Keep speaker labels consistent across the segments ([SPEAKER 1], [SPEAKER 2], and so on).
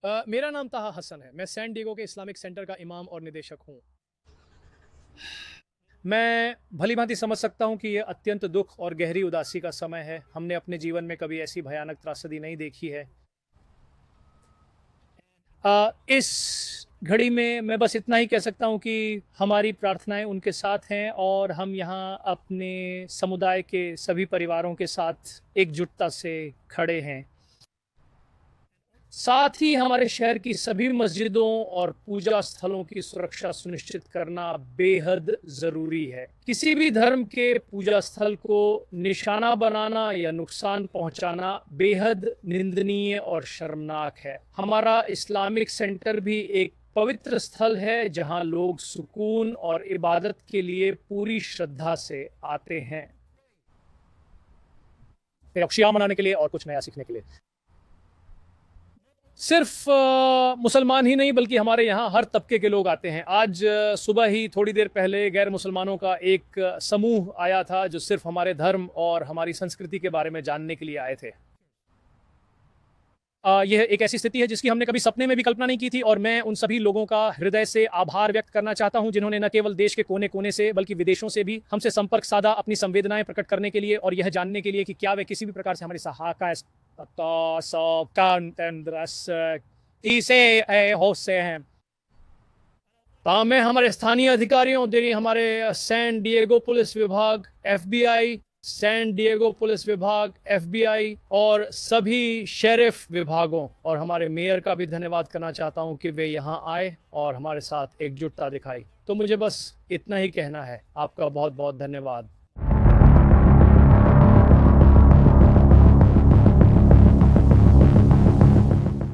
[SPEAKER 1] मेरा नाम ताहा हसन है। मैं सैन डिएगो के इस्लामिक सेंटर का इमाम और निदेशक हूँ। मैं भली-भांति समझ सकता हूँ कि ये अत्यंत दुख और गहरी उदासी का समय है। हमने अपने जीवन में कभी ऐसी भयानक त्रासदी नहीं देखी है। इस घड़ी में मैं बस इतना ही कह सकता हूँ कि हमारी प्रार्थनाएं उनके साथ हैं और हम यहाँ अपने समुदाय के सभी परिवारों के साथ एकजुटता से खड़े हैं। साथ ही हमारे शहर की सभी मस्जिदों और पूजा स्थलों की सुरक्षा सुनिश्चित करना बेहद जरूरी है। किसी भी धर्म के पूजा स्थल को निशाना बनाना या नुकसान पहुंचाना बेहद निंदनीय और शर्मनाक है। हमारा इस्लामिक सेंटर भी एक पवित्र स्थल है जहां लोग सुकून और इबादत के लिए पूरी श्रद्धा से आते हैं, खुशियां मनाने के लिए और कुछ नया सीखने के लिए। सिर्फ मुसलमान ही नहीं बल्कि हमारे यहाँ हर तबके के लोग आते हैं। आज सुबह ही थोड़ी देर पहले गैर मुसलमानों का एक समूह आया था जो सिर्फ हमारे धर्म और हमारी संस्कृति के बारे में जानने के लिए आए थे। यह एक ऐसी स्थिति है जिसकी हमने कभी सपने में भी कल्पना नहीं की थी और मैं उन सभी लोगों का हृदय से आभार व्यक्त करना चाहता हूं जिन्होंने न केवल देश के कोने कोने से बल्कि विदेशों से भी हमसे संपर्क साधा अपनी संवेदनाएं प्रकट करने के लिए और यह जानने के लिए कि क्या वे किसी भी प्रकार से हमारी सहायता हैं। मैं हमारे स्थानीय अधिकारियों हमारे सैन डिएगो पुलिस विभाग, FBI, सैन डिएगो पुलिस विभाग, FBI और सभी शेरिफ विभागों और हमारे मेयर का भी धन्यवाद करना चाहता हूं कि वे यहां आए और हमारे साथ एकजुटता दिखाई। तो मुझे बस इतना ही कहना है। आपका बहुत बहुत धन्यवाद।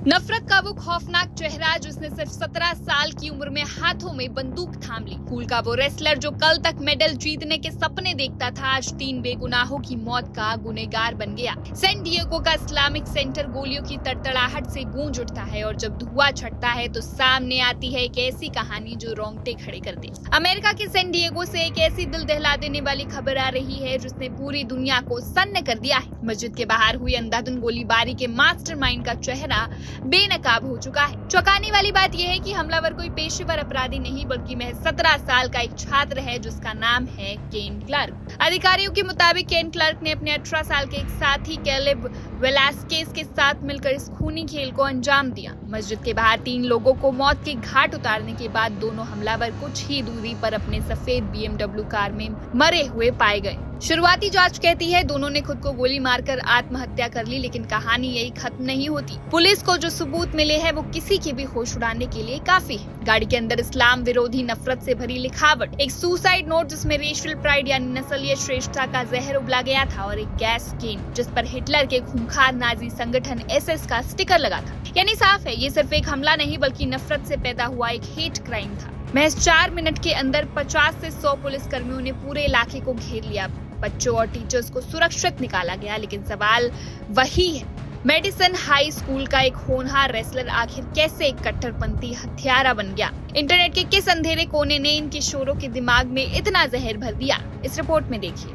[SPEAKER 2] नफरत का वो खौफनाक चेहरा जिसने सिर्फ 17 साल की उम्र में हाथों में बंदूक थाम ली। स्कूल का वो रेसलर जो कल तक मेडल जीतने के सपने देखता था, आज 3 बेगुनाहों की मौत का गुनहगार बन गया। सैन डिएगो का इस्लामिक सेंटर गोलियों की तड़तड़ाहट से गूंज उठता है और जब धुआं छटता है तो सामने आती है एक ऐसी कहानी जो रोंगटे खड़े कर दे। अमेरिका के सैन डिएगो से एक ऐसी दिल दहला देने वाली खबर आ रही है जिसने पूरी दुनिया को सन्न कर दिया है। मस्जिद के बाहर हुई अंधाधुंध गोलीबारी के मास्टरमाइंड का चेहरा बेनकाब हो चुका है। चौंकाने वाली बात यह है कि हमलावर कोई पेशेवर अपराधी नहीं बल्कि महज 17 साल का एक छात्र है जिसका नाम है केन क्लार्क। अधिकारियों के मुताबिक केन क्लार्क ने अपने 18 साल के एक साथी कैलेब वेलास्केस के साथ मिलकर इस खूनी खेल को अंजाम दिया। मस्जिद के बाहर 3 लोगों को मौत के घाट उतारने के बाद दोनों हमलावर कुछ ही दूरी पर अपने सफेद BMW कार में मरे हुए पाए गए। शुरुआती जांच कहती है दोनों ने खुद को गोली मारकर आत्महत्या कर ली, लेकिन कहानी यही खत्म नहीं होती। पुलिस को जो सबूत मिले हैं वो किसी के भी होश उड़ाने के लिए काफी है। गाड़ी के अंदर इस्लाम विरोधी नफरत से भरी लिखावट, एक सुसाइड नोट जिसमें रेशियल प्राइड यानी नस्लीय श्रेष्ठता का जहर उबला गया था और एक गैस केन जिस पर हिटलर के खूंखार नाजी संगठन SS का स्टिकर लगा था। यानी साफ है ये सिर्फ एक हमला नहीं बल्कि नफरत से पैदा हुआ एक हेट क्राइम था। महज 4 मिनट के अंदर 50 से 100 पुलिस कर्मियों ने पूरे इलाके को घेर लिया। बच्चों और टीचर्स को सुरक्षित निकाला गया, लेकिन सवाल वही है, मेडिसन हाई स्कूल का एक होनहार रेसलर आखिर कैसे एक कट्टरपंथी हत्यारा बन गया? इंटरनेट के किस अंधेरे कोने ने इन किशोरों के दिमाग में इतना जहर भर दिया? इस रिपोर्ट में देखिए।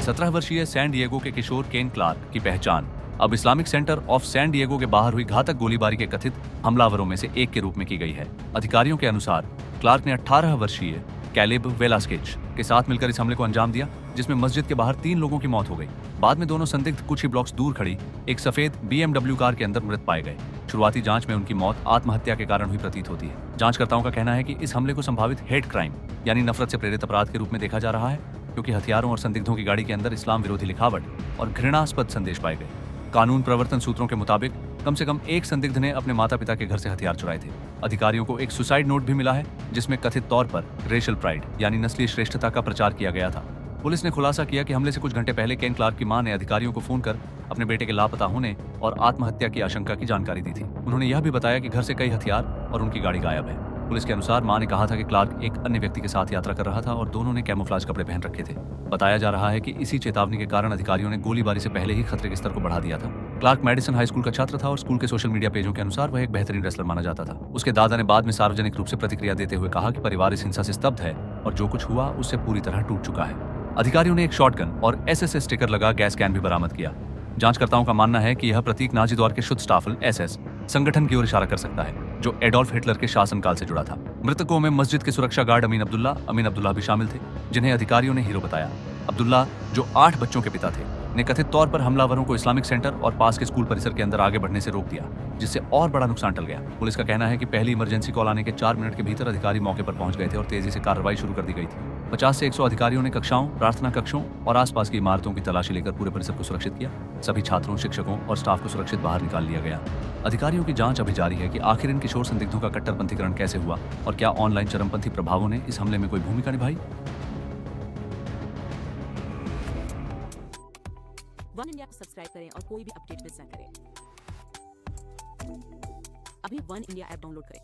[SPEAKER 3] 17 वर्षीय सैन डिएगो के किशोर केन क्लार्क की पहचान अब Islamic Center of San Diego के बाहर हुई घातक गोलीबारी के कथित हमलावरों में से एक के रूप में की गई है। अधिकारियों के अनुसार क्लार्क ने 18 वर्षीय कैलेब वेलास्केज के साथ मिलकर इस हमले को अंजाम दिया, जिसमें मस्जिद के बाहर 3 लोगों की मौत हो गई। बाद में दोनों संदिग्ध कुछ ही ब्लॉक्स दूर खड़ी एक सफेद BMW कार के अंदर मृत पाए गए। शुरुआती जांच में उनकी मौत आत्महत्या के कारण हुई प्रतीत होती है। जांचकर्ताओं का कहना है कि इस हमले को संभावित हेट क्राइम यानी नफरत से प्रेरित अपराध के रूप में देखा जा रहा है, क्योंकि हथियारों और संदिग्धों की गाड़ी के अंदर इस्लाम विरोधी लिखावट और घृणास्पद संदेश पाए गए। कानून प्रवर्तन सूत्रों के मुताबिक कम से कम एक संदिग्ध ने अपने माता पिता के घर से हथियार चुराए थे। अधिकारियों को एक सुसाइड नोट भी मिला है जिसमें कथित तौर पर रेशियल प्राइड यानी नस्लीय श्रेष्ठता का प्रचार किया गया था। पुलिस ने खुलासा किया कि हमले से कुछ घंटे पहले केन क्लार्क की मां ने अधिकारियों को फोन कर अपने बेटे के लापता होने और आत्महत्या की आशंका की जानकारी दी थी। उन्होंने यह भी बताया कि घर से कई हथियार और उनकी गाड़ी गायब है। पुलिस के अनुसार मां ने कहा था कि क्लार्क एक अन्य व्यक्ति के साथ यात्रा कर रहा था और दोनों ने कैमोफ्लेज कपड़े पहन रखे थे। बताया जा रहा है कि इसी चेतावनी के कारण अधिकारियों ने गोलीबारी से पहले ही खतरे के स्तर को बढ़ा दिया था। क्लार्क मेडिसन हाई स्कूल का छात्र था और स्कूल के सोशल मीडिया पेजों के अनुसार वह एक बेहतरीन रेसलर माना जाता था। उसके दादा ने बाद में सार्वजनिक रूप से प्रतिक्रिया देते हुए कहा कि परिवार इस हिंसा से स्तब्ध है और जो कुछ हुआ उससे पूरी तरह टूट चुका है। अधिकारियों ने एक शॉटगन और एसएस स्टिकर लगा गैस कैन भी बरामद किया। जांचकर्ताओं का मानना है कि यह प्रतीक नाजी दौर के शुद्ध स्टाफल एसएस संगठन की ओर इशारा कर सकता है, जो एडोल्फ हिटलर के शासनकाल से जुड़ा था। मृतकों में मस्जिद के सुरक्षा गार्ड अमीन अब्दुल्ला भी शामिल थे, जिन्हें अधिकारियों ने हीरो बताया। अब्दुल्ला, जो 8 बच्चों के पिता थे, ने कथित तौर पर हमलावरों को इस्लामिक सेंटर और पास के स्कूल परिसर के अंदर आगे बढ़ने से रोक दिया, जिससे और बड़ा नुकसान टल गया। पुलिस का कहना है कि पहली इमरजेंसी कॉल आने के 4 मिनट के भीतर अधिकारी मौके पर पहुंच गए थे और तेजी से कार्रवाई शुरू कर दी गई थी। 50 से 100 अधिकारियों ने कक्षाओं, प्रार्थना कक्षों और आसपास की इमारतों की तलाशी लेकर पूरे परिसर को सुरक्षित किया। सभी छात्रों, शिक्षकों और स्टाफ को सुरक्षित बाहर निकाल लिया गया। अधिकारियों की जांच अभी जारी है कि आखिर इन किशोर संदिग्धों का कट्टरपंथीकरण कैसे हुआ और क्या ऑनलाइन चरमपंथी प्रभावों ने इस हमले में कोई भूमिका निभाई।
[SPEAKER 4] वन इंडिया को सब्सक्राइब करें और कोई भी अपडेट मिस न करें। अभी वन इंडिया ऐप डाउनलोड करें।